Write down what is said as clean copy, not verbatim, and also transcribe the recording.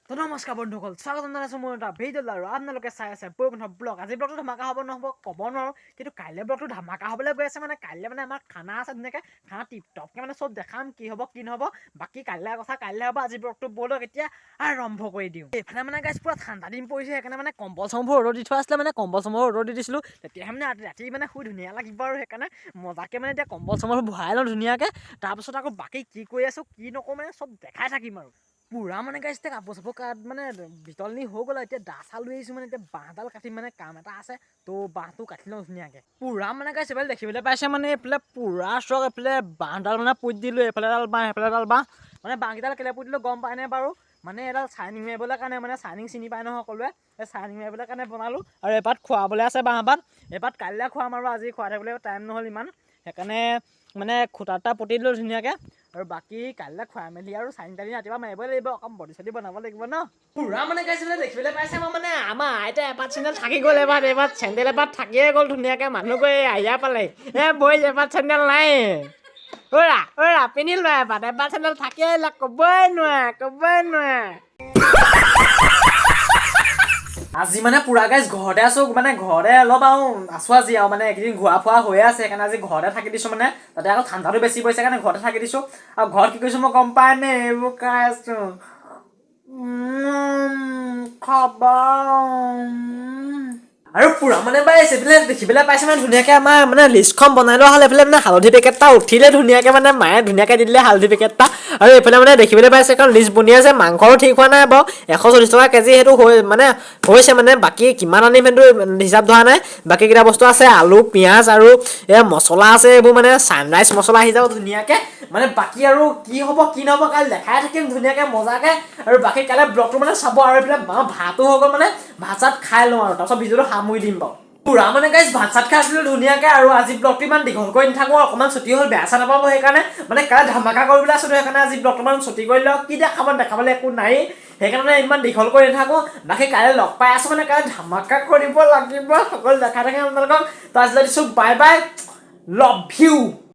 তো নমস্কাৰ বন্ধুসকল, স্বাগতম জনাইছোঁ মোৰ এটা ভিডিঅ'ত আৰু আপোনালোকে চাই আছে বৈকুণ্ঠ ব্লগ। আজি ব্লগটো ধামাকা হ'ব নহ'ব ক'ব নোৱাৰোঁ, কিন্তু কাইলৈ ব্লগটো ধামাকা হ'বলৈ গৈ আছে। মানে কাইলৈ মানে আমাৰ খানা আছে, ধুনীয়াকৈ খানা টিপটপকৈ মানে চব দেখাম, কি হ'ব কি নহ'ব। বাকী কাইলৈ কথা কাইলৈ হ'ব, আজি ব্লগটো ব'লক এতিয়া আৰম্ভ কৰি দিওঁ। এইফালে মানে গাইছ পুৰা ঠাণ্ডা দিন পৰিছে, সেইকাৰণে মানে কম্বল চম্বল ৰ'দত দি থোৱা আছিলে, মানে কম্বল চম্বল ৰ'দত দি দিছিলোঁ। তেতিয়াহে মানে ৰাতি মানে শুই ধুনীয়া লাগিব আৰু সেইকাৰণে মজাকৈ মানে এতিয়া কম্বল চম্বল ভৰাই লওঁ ধুনীয়াকৈ। তাৰপিছত আকৌ বাকী কি কৰি আছোঁ কি নকৰোঁ মানে চব দেখাই থাকিম আৰু পুৰা মানে গাইছ এতিয়া কাপোৰ চাপোৰ মানে বিতলনি হৈ গ'ল। এতিয়া দা চা লৈ আহিছোঁ, মানে এতিয়া বাঁহডাল কাটিম, মানে কাম এটা আছে তো বাঁহটো কাটি লওঁ ধুনীয়াকৈ। পুৰা মানে গাইছ এইফালে দেখিবলৈ পাইছে, মানে এইফালে পুৰা চক এইফালে বাঁহডাল মানে পুতি দিলোঁ, এইফালে এডাল বাঁহ এইফালে এডাল বাঁহ। মানে বাঁহকেইডাল কেলৈ পুতি দিলোঁ গম পায়নে বাৰু? মানে এডাল চাইনিং মাৰিবলৈ কাৰণে, মানে চাইনিং চিনি পায় নহয় সকলোৱে, এই চাইনিং মাৰিবলৈ কাৰণে বনালোঁ। আৰু এপাত খুৱাবলৈ আছে বাঁহপাত, এপাত কাইলৈ খুৱাম আৰু আজি খুৱাই থাকিবলৈ টাইম নহ'ল ইমান, সেইকাৰণে মানে খুটা এটা পুতি দিলোঁ ধুনীয়াকৈ। আৰু বাকী কাইলৈ খুৱাই মেলি আৰু চাইন টাইন ৰাতিপুৱা মাৰিবই লাগিব, অকণ বডি চডি বনাব লাগিব ন। পুৰা মানে গাইছিলে দেখিবলৈ পাইছে, মই মানে আমাৰ আইতা এপাত চেণ্ডেল থাকি গ'ল, এবাৰ চেণ্ডেল এপাত থাকিয়ে গ'ল ধুনীয়াকৈ। মানুহ গৈ আহিয়া পালে, বৈ এপাত চেণ্ডেল নাই ঐৰা পিন্ধিলোঁ এপাত চেণ্ডেল থাকি আহিলে, ক'বই নোৱাৰে। আজি মানে পুৰা গাইছ ঘৰতে আছোঁ, মানে ঘৰতে অলপ আছোঁ আজি আৰু মানে এইকেইদিন ঘূৰা ফুৰা হৈয়ে আছে, সেইকাৰণে আজি ঘৰতে থাকি দিছোঁ। মানে তাতে আকৌ ঠাণ্ডাটো বেছি পৰিছে কাৰণে ঘৰতে থাকি দিছোঁ। আৰু ঘৰত কি কৰিছোঁ মই গম পাই নে? এইবোৰ খাই আছোঁ আৰু পুৰা মানে বাইছ এইফালে দেখিবলৈ পাইছে মানে ধুনীয়াকৈ আমাৰ মানে লিষ্টখন বনাই লোৱা হ'ল। এইফালে মানে হালধি পেকেট এটা উঠিলে ধুনীয়াকৈ, মানে মায়ে ধুনীয়াকৈ দি দিলে হালধি পেকেট এটা। আৰু এইফালে মানে দেখিবলৈ পাইছে কাৰণ লিষ্ট বনি আছে। মাংসও ঠিক হোৱা নাই বাৰু, 140 টকা কেজি সেইটো মানে হৈছে, মানে বাকী কিমান আনিম সেইটো হিচাপ ধৰা নাই। বাকীকেইটা বস্তু আছে আলু পিঁয়াজ আৰু মছলা আছে, এইবোৰ মানে ছানৰাইজ মছলা আহি যাব ধুনীয়াকৈ। মানে বাকী আৰু কি হ'ব কি নহ'ব কাইলৈ দেখাই থাকিম ধুনীয়াকৈ মজাকৈ। আৰু বাকী কাইলৈ ব্লগটো মানে চাব। আৰু এইফালে ভাতো হৈ গ'ল, মানে ভাত চাত খাই লওঁ আৰু তাৰপিছত ভিডিঅ'টো সামৰি দিম বাৰু। পুৰা মানে গাইছ ভাত চাত খাই আছিলোঁ ধুনীয়াকৈ। আৰু আজি ব্লগটো ইমান দীঘল কৰি নাথাকোঁ, অকণমান ছুটি হ'ল, বেয়া চেয়া নাপাব। সেইকাৰণে মানে কাইলৈ ধামাকা কৰিবলৈ আছোঁ, সেইকাৰণে আজি ব্লগটো ইমান ছুটি কৰি লওক। কি দেখাবলৈ একো নাই, সেইকাৰণে ইমান দীঘল কৰি নাথাকোঁ। বাকী কাইলৈ লগ পাই আছোঁ, মানে কাইলৈ ধামাকা কৰিব লাগিব, সকলো দেখাই থাকে আপোনালোকক। তো আজিলৈ দিছোঁ বাই বাই, লাভ ইউ।